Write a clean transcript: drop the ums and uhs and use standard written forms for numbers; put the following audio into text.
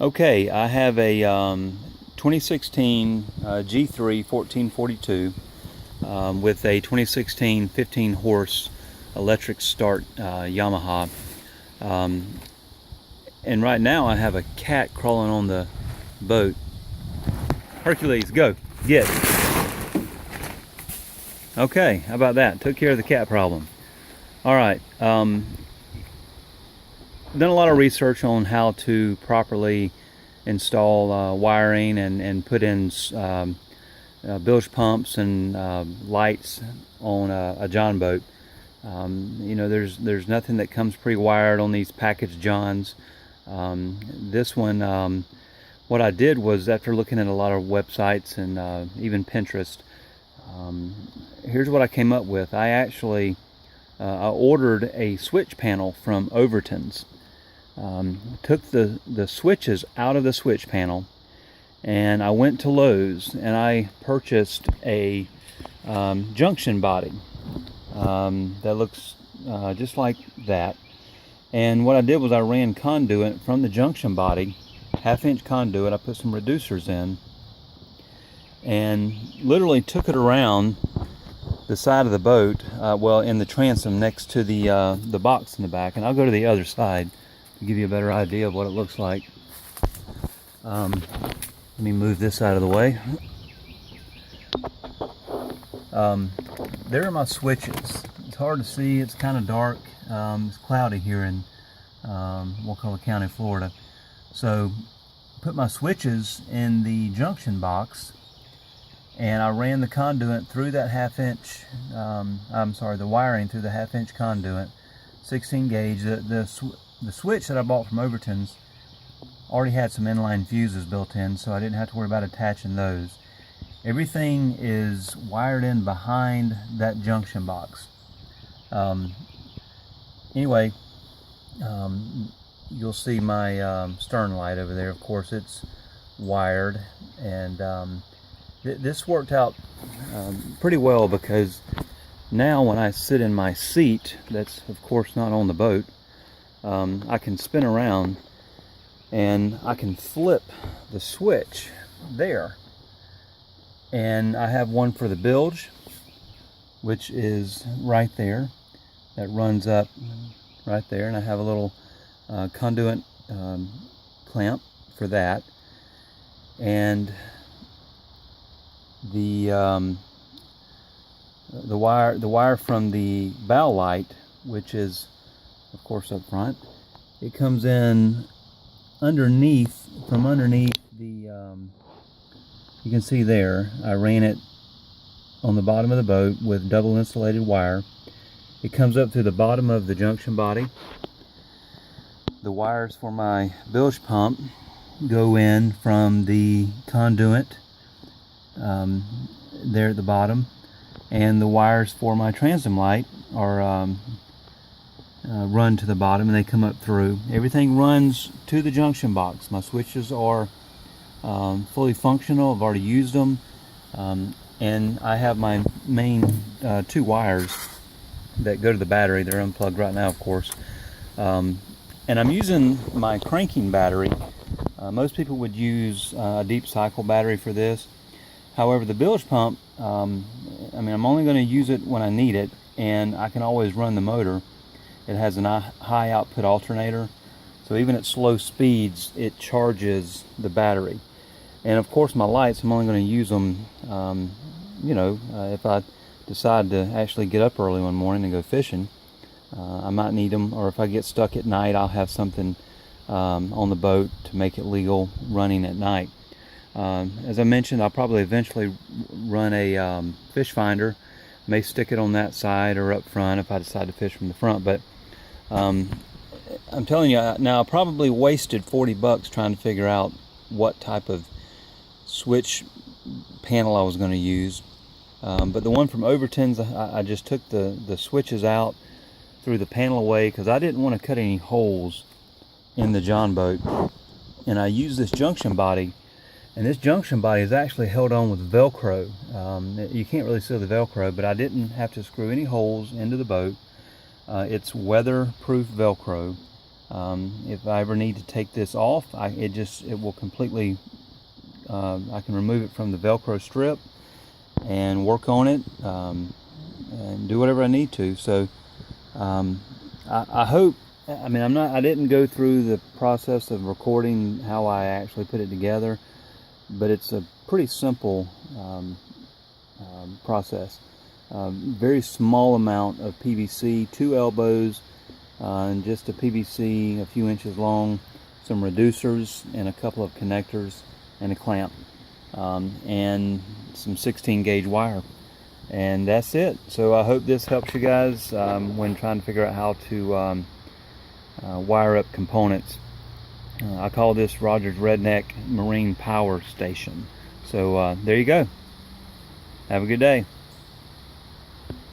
Okay, I have a 2016 G3 1442 with a 2016 15 horse electric start Yamaha. Um, and right now I have a cat crawling on the boat. Hercules, go, get. Okay, how about that? Took care of the cat problem. All right. Done a lot of research on how to properly install wiring and put in bilge pumps and lights on a John boat. You know, there's nothing that comes pre-wired on these packaged Johns. This one, what I did was, after looking at a lot of websites and even Pinterest, here's what I came up with. I ordered a switch panel from Overton's. Took the switches out of the switch panel, and I went to Lowe's and I purchased a junction body that looks just like that. And what I did was I ran conduit from the junction body, 1/2-inch conduit. I put some reducers in and literally took it around the side of the boat, well, in the transom next to the box in the back. And I'll go to the other side to give you a better idea of what it looks like. Let me move this out of the way. There are my switches. It's hard to see, it's kind of dark. It's cloudy here in Wakulla County, Florida. So put my switches in the junction box, and I ran the conduit through that 1/2-inch, the wiring through the 1/2-inch conduit, 16 gauge. The switch that I bought from Overton's already had some inline fuses built in, so I didn't have to worry about attaching those. Everything is wired in behind that junction box. Anyway, you'll see my stern light over there. Of course, it's wired, and this worked out pretty well, because now when I sit in my seat, that's of course not on the boat, I can spin around and I can flip the switch there. And I have one for the bilge, which is right there, that runs up right there, and I have a little conduit clamp for that. And the wire from the bow light, which is of course up front, it comes in underneath, from underneath the you can see there, I ran it on the bottom of the boat with double insulated wire. It comes up through the bottom of the junction body. The wires for my bilge pump go in from the conduit there at the bottom, and the wires for my transom light are run to the bottom, and they come up through. Everything runs to the junction box. My switches are fully functional. I've already used them, and I have my main 2 wires that go to the battery. They're unplugged right now, of course, and I'm using my cranking battery. Most people would use a deep cycle battery for this. However, the bilge pump, I'm only going to use it when I need it, and I can always run the motor. It has a high output alternator, so even at slow speeds it charges the battery. And of course my lights, I'm only going to use them if I decide to actually get up early one morning and go fishing. I might need them, or if I get stuck at night, I'll have something on the boat to make it legal running at night. As I mentioned, I'll probably eventually run a fish finder. May stick it on that side or up front if I decide to fish from the front. But I'm telling you now, I probably wasted $40 trying to figure out what type of switch panel I was going to use. But the one from Overton's, I just took the switches out, threw the panel away, because I didn't want to cut any holes in the John boat. And I used this junction body, and this junction body is actually held on with Velcro. You can't really see the Velcro, but I didn't have to screw any holes into the boat. It's weatherproof Velcro. If I ever need to take this off, it will completely, I can remove it from the Velcro strip and work on it, and do whatever I need to. So I hope, I mean, I didn't go through the process of recording how I actually put it together, but it's a pretty simple process. Very small amount of PVC, 2 elbows, and just a PVC a few inches long, some reducers and a couple of connectors and a clamp, and some 16 gauge wire, and that's it. So I hope this helps you guys when trying to figure out how to wire up components. I call this Rogers Redneck Marine Power Station. So there you go. Have a good day.